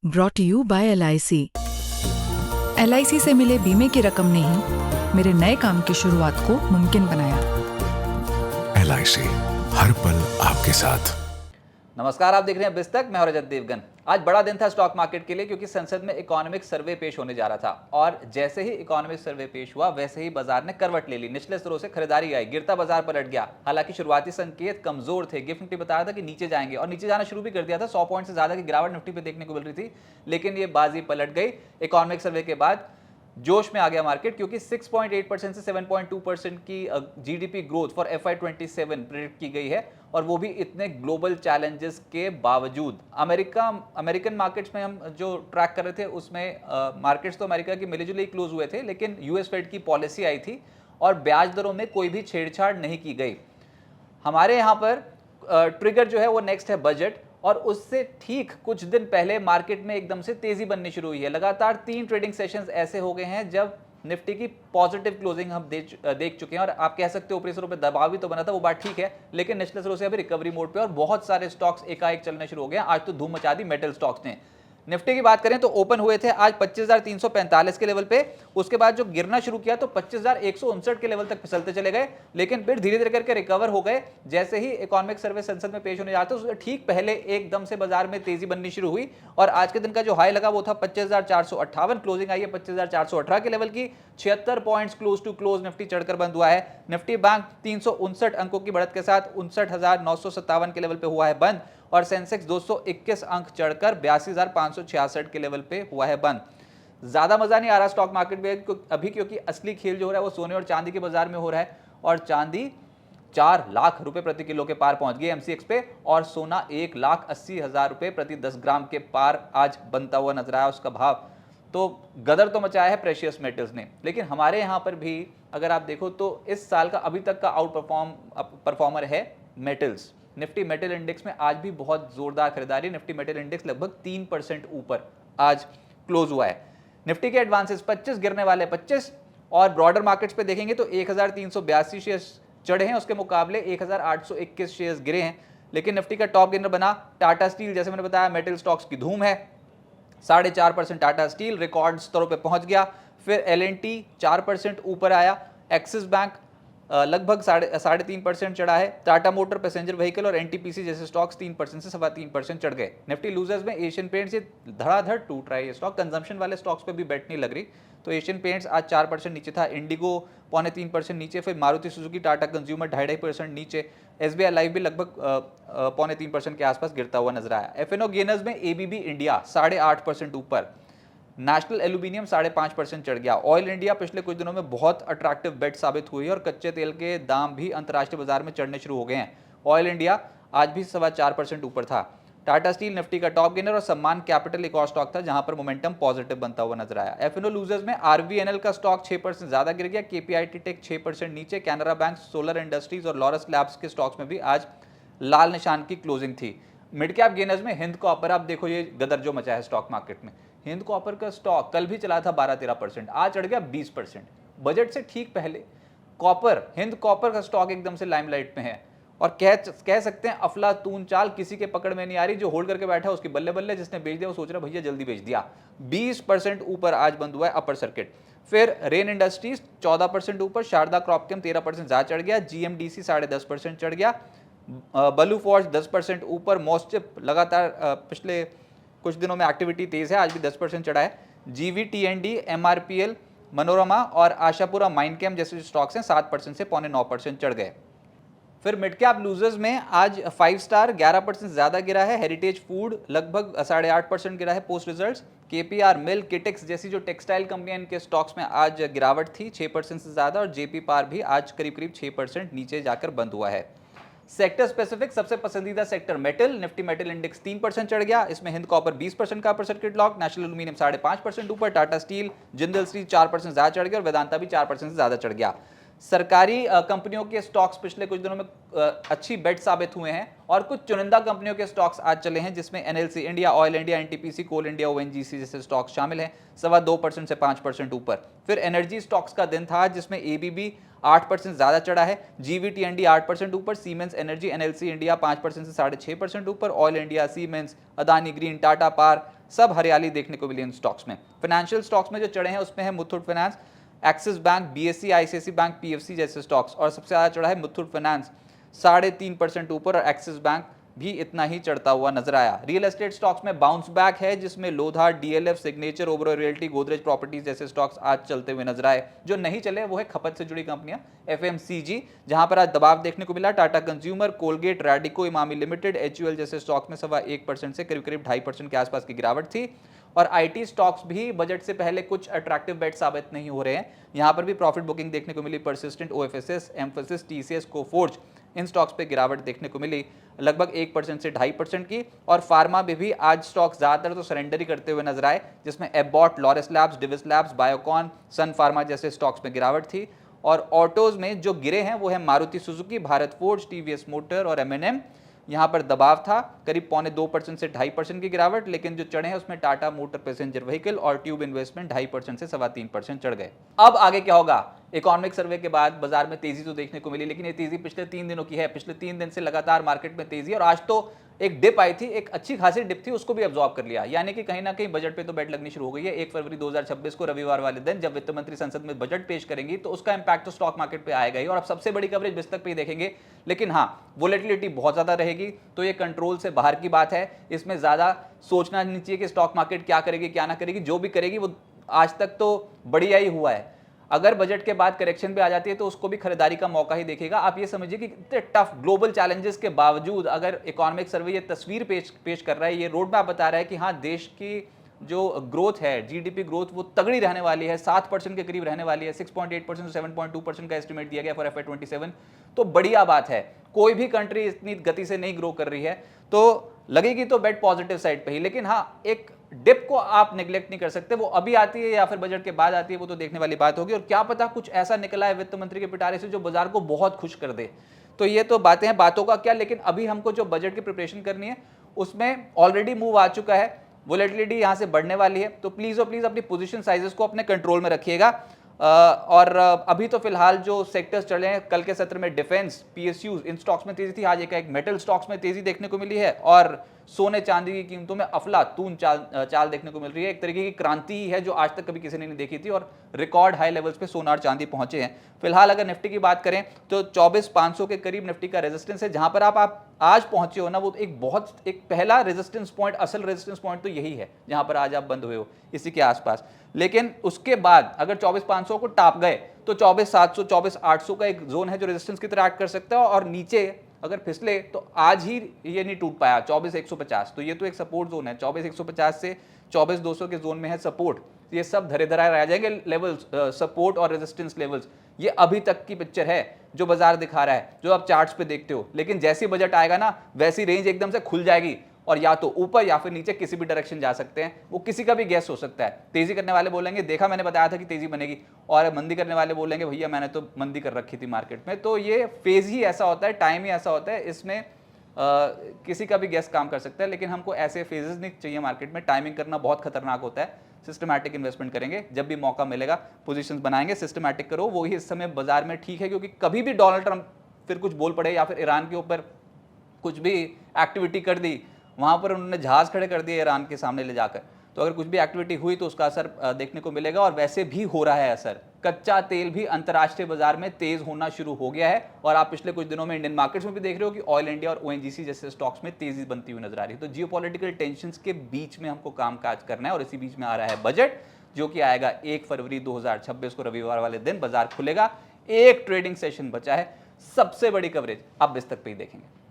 Brought you by LIC। LIC से मिले बीमे की रकम ने ही मेरे नए काम की शुरुआत को मुमकिन बनाया। LIC हर पल आपके साथ। नमस्कार, आप देख रहे हैं बिस्तक। मैं रजत देवगन। आज बड़ा दिन था स्टॉक मार्केट के लिए, क्योंकि संसद में इकोनॉमिक सर्वे पेश होने जा रहा था और जैसे ही इकोनॉमिक सर्वे पेश हुआ वैसे ही बाजार ने करवट ले ली। निचले स्तरों से खरीदारी आई, गिरता बाजार पलट गया। हालांकि शुरुआती संकेत कमजोर थे। गिफ्ट निफ्टी बता रहा था कि नीचे जाएंगे और नीचे जाना शुरू भी कर दिया था। 100 पॉइंट से ज्यादा की गिरावट निफ्टी पे देखने को मिल रही थी, लेकिन ये बाजी पलट गई। इकोनॉमिक सर्वे के बाद जोश में आ गया मार्केट, क्योंकि 6.8% से 7.2% की GDP growth for FY27 predict की गई है, और वो भी इतने ग्लोबल चैलेंजेस के बावजूद। अमेरिकन मार्केट्स में हम जो ट्रैक कर रहे थे उसमें मार्केट्स तो अमेरिका की मिलीजुली क्लोज हुए थे, लेकिन यूएस फेड की पॉलिसी आई थी और ब्याज दरों में कोई भी छेड़छाड़ नहीं की गई। हमारे यहाँ पर ट्रिगर जो है वो नेक्स्ट है बजट, और उससे ठीक कुछ दिन पहले मार्केट में एकदम से तेजी बननी शुरू हुई है। लगातार 3 ट्रेडिंग सेशंस ऐसे हो गए हैं जब निफ्टी की पॉजिटिव क्लोजिंग हम देख चुके हैं, और आप कह सकते हो ऊपरी सरों पे दबाव भी तो बना था, वो बात ठीक है, लेकिन निचले सरों से अभी रिकवरी मोड पे और बहुत सारे स्टॉक्स एकाएक चलने शुरू हो गए। आज तो धूम मचा दी मेटल स्टॉक्स ने। निफ्टी की बात करें तो ओपन हुए थे आज 25,345 के लेवल पे, उसके बाद जो गिरना शुरू किया तो 25,159 के लेवल तक फिसलते चले गए, लेकिन फिर धीरे धीरे करके रिकवर हो गए। जैसे ही इकोनॉमिक सर्वे संसद में पेश होने जाते उसके ठीक पहले एकदम से बाजार में तेजी बननी शुरू हुई, और आज के दिन का जो हाई लगा वो था 25,458। क्लोजिंग आई है 25,418 के लेवल की। 76 points close to close Nifty चढ़कर बंद हुआ है। निफ्टी बैंक 359 अंकों की बढ़त के साथ 59,957 के लेवल पे हुआ है बंद, और सेंसेक्स 221 अंक चढ़कर 82,566 के लेवल पे हुआ है बंद। ज्यादा मजा नहीं आ रहा स्टॉक मार्केट में अभी, क्योंकि असली खेल जो हो रहा है वो सोने और चांदी के बाजार में हो रहा है, और चांदी 4 लाख रुपए प्रति किलो के पार पहुंच गई MCX पे, और सोना 1,80,000 रुपए प्रति 10 ग्राम के पार आज बनता हुआ नजर आया उसका भाव। तो गदर तो मचाया है प्रेशियस मेटल्स ने, लेकिन हमारे यहाँ पर भी अगर आप देखो तो इस साल का अभी तक का आउट परफॉर्मर है मेटल्स। निफ्टी मेटल इंडेक्स में आज भी बहुत जोरदार खरीदारी। निफ्टी मेटल इंडेक्स लगभग 3% ऊपर आज क्लोज हुआ है। निफ्टी के एडवांसेस 25, गिरने वाले 25, और ब्रॉडर मार्केट्स पे देखेंगे तो 1,382 शेयर्स चढ़े हैं, उसके मुकाबले 1,821 शेयर्स गिरे हैं। लेकिन निफ्टी का टॉप गेनर बना टाटा स्टील। जैसे मैंने बताया मेटल स्टॉक्स की धूम है, 4.5% टाटा स्टील रिकॉर्ड स्तरों पे पहुंच गया। फिर L&T 4% ऊपर आया। एक्सिस बैंक लगभग 3.5% चढ़ा है। टाटा मोटर, पैसेंजर व्हीकल और NTPC जैसे स्टॉक्स 3% से 3.25% चढ़ गए। निफ्टी लूजर्स में एशियन पेंट्स, ये धड़ाधड़ टूट रहा है ये स्टॉक। कंजम्पशन वाले स्टॉक्स पे भी बेट नहीं लग रही, तो एशियन पेंट्स आज 4% नीचे था। इंडिगो 2.25% नीचे। फिर मारुति सुजुकी टाटा कंज्यूमर 2.5% नीचे। SBI लाइफ भी लगभग 3.25% के आसपास गिरता हुआ नजर आया। F&O गेनर्स में ABB इंडिया 8.5% ऊपर। नेशनल एल्यूमिनियम 5.5% चढ़ गया। ऑयल इंडिया पिछले कुछ दिनों में बहुत अट्रैक्टिव बेट साबित हुई है, और कच्चे तेल के दाम भी अंतर्राष्ट्रीय बाजार में चढ़ने शुरू हो गए हैं। ऑयल इंडिया आज भी 4.25% ऊपर था। टाटा स्टील निफ्टी का टॉप गेनर, और सम्मान कैपिटल एक और स्टॉक था जहां पर मोमेंटम पॉजिटिव बनता हुआ नजर आया। F&O लूजर्स में RVNL का स्टॉक 6% ज्यादा गिर गया। KPIT टेक 6% नीचे। कैनरा बैंक, सोलर इंडस्ट्रीज और लॉरस लैब्स के स्टॉक्स में भी आज लाल निशान की क्लोजिंग थी। मिड कैप गेनर्स में हिंद कॉपर, आप देखो ये गदर जो मचा है स्टॉक मार्केट में। हिंद कॉपर का स्टॉक कल भी चला था 12-13%, आज चढ़ गया 20%। बजट से ठीक पहले हिंद कॉपर का स्टॉक एकदम से लाइमलाइट में है, और कह सकते हैं अफलातून चाल किसी के पकड़ में नहीं आ रही। जो होल्ड करके बैठा है उसकी बल्ले बल्ले, जिसने बेच दिया वो सोच रहा भैया जल्दी बेच दिया। 20% ऊपर आज बंद हुआ है अपर सर्किट। फिर रेन इंडस्ट्रीज 14% ऊपर। शारदा क्रॉपकेम 13% ज्यादा चढ़ गया। GMDC 10.5% चढ़ गया। बलू फॉर्ज 10% ऊपर। मोस्टिप लगातार पिछले कुछ दिनों में एक्टिविटी तेज है, आज भी 10% चढ़ा है। GVTND, MRPL, मनोरमा और आशापुरा माइनकेम जैसे स्टॉक्स हैं 7% से 9.25% चढ़ गए। फिर मिड कैप लूजर्स में आज 5 स्टार 11% ज्यादा गिरा है। हेरिटेज फूड लगभग 8.5% गिरा है पोस्ट रिजल्ट्स। KPR मिल, किटेक्स जैसी जो टेक्सटाइल कंपनियां, इनके स्टॉक्स में आज गिरावट थी 6% से ज्यादा, और JP पार भी आज करीब करीब 6% नीचे जाकर बंद हुआ है। सेक्टर स्पेसिफिक सबसे पसंदीदा sector metal. Nifty metal index 3% चढ़ गया। इसमें हिंद कॉपर 20% का upper circuit lock. National aluminium 5.5% ऊपर। टाटा स्टील, जिंदल स्टील 4% ज्यादा चढ़ गया, और वेदांता भी 4% से ज्यादा चढ़ गया। सरकारी कंपनियों के स्टॉक्स पिछले कुछ दिनों में अच्छी बेट साबित हुए हैं और कुछ चुनिंदा कंपनियों के स्टॉक्स आज चले हैं, जिसमें NLC India, oil India, NTPC, Coal India, ONGC जैसे स्टॉक्स शामिल हैं, 2.25% से 5% ऊपर। फिर एनर्जी स्टॉक्स का दिन था जिसमें एबीबी 8% ज्यादा चढ़ा है, जीवीटीएनडी 8% ऊपर, सीमेंस एनर्जी, एनएलसी इंडिया 5% से 6.5% ऊपर, oil India, Siemens, Adani green, Tata power, सब हरियाली देखने को मिली इन स्टॉक्स में। फाइनेंशियल स्टॉक्स में जो चढ़े हैं उसमें है Muthoot finance, Axis bank, BSE, ICIC bank, PFC जैसे स्टॉक्स, और सबसे ज्यादा चढ़ा है मुथूट फाइनेंस 3.5% ऊपर, और एक्सिस बैंक भी इतना ही चढ़ता हुआ नजर आया। रियल एस्टेट स्टॉक्स में बाउंस बैक है, जिसमें Lodha, DLF, signature, Oberoi realty, Godrej properties जैसे स्टॉक्स आज चलते हुए नजर आए। जो नहीं चले वो है खपत से जुड़ी कंपनियां, एफएमसीजी, जहां पर आज दबाव देखने को मिला। Tata consumer, Colgate, Radico, Emami limited, HUL जैसे स्टॉक्स में 1.25% से करीब 2.5% के आसपास की गिरावट थी। और आईटी स्टॉक्स भी बजट से पहले कुछ अट्रैक्टिव बेट साबित नहीं हो रहे हैं, यहां पर भी प्रॉफिट बुकिंग देखने को मिली। Persistent, OFSS, Mphasis, TCS, Coforge, इन स्टॉक्स पे गिरावट देखने को मिली लगभग 1% से 2.5% की। और फार्मा में भी आज स्टॉक्स ज्यादातर तो सरेंडर ही करते हुए नजर आए, जिसमें Abbott, Laurus Labs, Divi's Labs, Biocon, Sun Pharma जैसे स्टॉक्स में गिरावट थी। और ऑटोज में जो गिरे हैं वो है Maruti Suzuki, Bharat forge, TVS motor और एमएनएम। यहां पर दबाव था करीब 2.25% से 2.5% की गिरावट, लेकिन जो चढ़े हैं उसमें टाटा मोटर पैसेंजर व्हीकल और ट्यूब इन्वेस्टमेंट 2.5% से 3.25% चढ़ गए। अब आगे क्या होगा? इकोनॉमिक सर्वे के बाद बाजार में तेजी तो देखने को मिली, लेकिन ये तेजी पिछले 3 दिनों की है। पिछले 3 दिन से लगातार मार्केट में तेजी, और आज तो एक डिप आई थी, एक अच्छी खासी डिप थी, उसको भी अब्सॉर्ब कर लिया। यानी कि कहीं ना कहीं बजट पे तो बेट लगनी शुरू हो गई है। 1 फरवरी 2026 को रविवार वाले दिन जब वित्त मंत्री संसद में बजट पेश करेंगी तो उसका इंपैक्ट तो स्टॉक मार्केट पे आएगा ही। और अब सबसे बड़ी कवरेज बिस्तक पे ही देखेंगे, लेकिन हाँ, वोलेटिलिटी बहुत ज्यादा रहेगी, तो ये कंट्रोल से बाहर की बात है। इसमें ज्यादा सोचना नहीं चाहिए कि स्टॉक मार्केट क्या करेगी क्या ना करेगी। जो भी करेगी वो आज तक तो बढ़िया ही हुआ है। अगर बजट के बाद करेक्शन पे आ जाती है तो उसको भी खरीदारी का मौका ही देखेगा। आप ये समझिए कि इतने टफ ग्लोबल चैलेंजेस के बावजूद अगर इकोनॉमिक सर्वे ये तस्वीर पेश कर रहा है, ये रोड मैप बता रहा है कि हाँ, देश की जो ग्रोथ है, जीडीपी ग्रोथ, वो तगड़ी रहने वाली है, 7% के करीब रहने वाली है। 6.8% से 7.2% का एस्टिमेट दिया गया फॉर FY27, तो बढ़िया बात है। कोई भी कंट्री इतनी गति से नहीं ग्रो कर रही है, तो लगेगी तो बेट पॉजिटिव साइड पे ही। लेकिन हाँ, एक डिप को आप नेग्लेक्ट नहीं कर सकते, वो अभी आती है या फिर बजट के बाद आती है, वो तो देखने वाली बात होगी। और क्या पता कुछ ऐसा निकला है वित्त मंत्री के पिटारे से जो बाजार को बहुत खुश कर दे। तो ये तो बातें हैं, बातों का क्या। लेकिन अभी हमको जो बजट की प्रिपरेशन करनी है उसमें ऑलरेडी मूव आ चुका है, वोलेटिलिटी यहां से बढ़ने वाली है। तो प्लीज और प्लीज अपनी पोजीशन साइजेस को अपने कंट्रोल में रखिएगा। और अभी तो फिलहाल जो सेक्टर्स चले हैं, कल के सत्र में डिफेंस, पीएसयूज, इन स्टॉक्स में तेजी थी। आज एक मेटल स्टॉक्स में तेजी देखने को मिली है, और सोने चांदी की कीमतों में अफलातून चाल देखने को मिल रही है। एक तरीके की क्रांति ही है जो आज तक कभी किसी ने नहीं देखी थी, और रिकॉर्ड हाई लेवल्स पे सोना और चांदी पहुंचे हैं। फिलहाल अगर निफ्टी की बात करें तो 24,500 के करीब निफ्टी का रेजिस्टेंस है। जहां पर आप आज पहुंचे हो ना, वो एक पहला रेजिस्टेंस पॉइंट, असल रेजिस्टेंस पॉइंट तो यही है जहां पर आज आप बंद हुए हो, इसी के आसपास। लेकिन उसके बाद अगर 24,500 को टाप गए तो 24,700, 24,800 का एक जोन है जो रेजिस्टेंस की तरह एक्ट कर सकता है। और नीचे अगर फिसले तो आज ही ये नहीं टूट पाया 24,150, तो ये तो एक सपोर्ट जोन है। 24,150 से 24,200 के जोन में है सपोर्ट। ये सब धरे धराए रह जाएंगे लेवल्स, सपोर्ट और रेजिस्टेंस लेवल्स। ये अभी तक की पिक्चर है जो बाजार दिखा रहा है, जो आप चार्ट्स पे देखते हो। लेकिन जैसी बजट आएगा ना, वैसी रेंज एकदम से खुल जाएगी, और या तो ऊपर या फिर नीचे किसी भी डायरेक्शन जा सकते हैं। वो किसी का भी गैस हो सकता है। तेजी करने वाले बोलेंगे देखा मैंने बताया था कि तेजी बनेगी, और मंदी करने वाले बोलेंगे भैया मैंने तो मंदी कर रखी थी मार्केट में। तो ये फेज ही ऐसा होता है, टाइम ही ऐसा होता है, इसमें किसी का भी गैस काम कर सकता है। लेकिन हमको ऐसे फेजेस नहीं चाहिए मार्केट में। टाइमिंग करना बहुत खतरनाक होता है। सिस्टमैटिक इन्वेस्टमेंट करेंगे, जब भी मौका मिलेगा पोजीशंस बनाएंगे, सिस्टमैटिक करो, वो ही इस समय बाजार में ठीक है। क्योंकि कभी भी डोनाल्ड ट्रंप फिर कुछ बोल पड़े या फिर ईरान के ऊपर कुछ भी एक्टिविटी कर दी, वहां पर उन्होंने जहाज खड़े कर दिए ईरान के सामने ले जाकर, तो अगर कुछ भी एक्टिविटी हुई तो उसका असर देखने को मिलेगा। और वैसे भी हो रहा है असर। कच्चा तेल भी अंतर्राष्ट्रीय बाजार में तेज होना शुरू हो गया है, और आप पिछले कुछ दिनों में इंडियन मार्केट्स में भी देख रहे हो कि ऑयल इंडिया और ओएनजीसी जैसे स्टॉक्स में तेजी बनती हुई नजर आ रही है। तो जियोपॉलिटिकल टेंशंस के बीच में हमको कामकाज करना है, और इसी बीच में आ रहा है बजट, जो कि आएगा 1 फरवरी 2026 को रविवार वाले दिन। बाजार खुलेगा, एक ट्रेडिंग सेशन बचा है, सबसे बड़ी कवरेज आप बिस्तक पे ही देखेंगे।